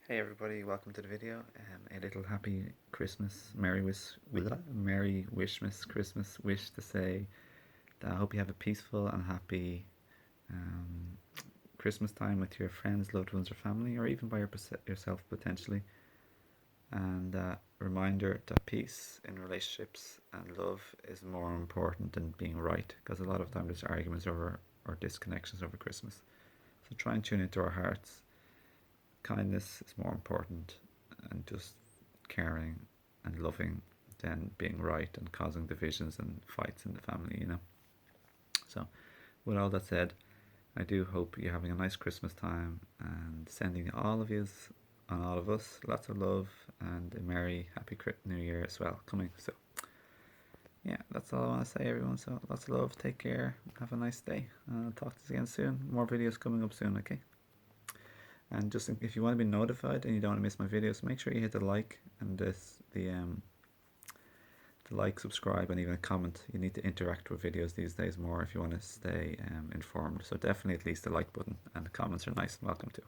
Hey everybody, welcome to the video. A little happy Christmas, Merry Wishmas Christmas wish to say that I hope you have a peaceful and happy Christmas time with your friends, loved ones, or family, or even by yourself potentially. And reminder that peace in relationships and love is more important than being right, because a lot of times there's arguments over or disconnections over Christmas. So try and tune into our hearts. Kindness is more important, and just caring and loving than being right and causing divisions and fights in the family. So, with all that said, I do hope you're having a nice Christmas time and sending all of yous on all of us lots of love and a merry, happy New Year as well coming. So, yeah, that's all I want to say, everyone. So, lots of love, take care, have a nice day, and I'll talk to you again soon. More videos coming up soon, okay? And just if you want to be notified and you don't want to miss my videos, make sure you hit the like and the like, subscribe, and even a comment. You need to interact with videos these days more if you want to stay informed. So definitely at least the like button, and the comments are nice and welcome too.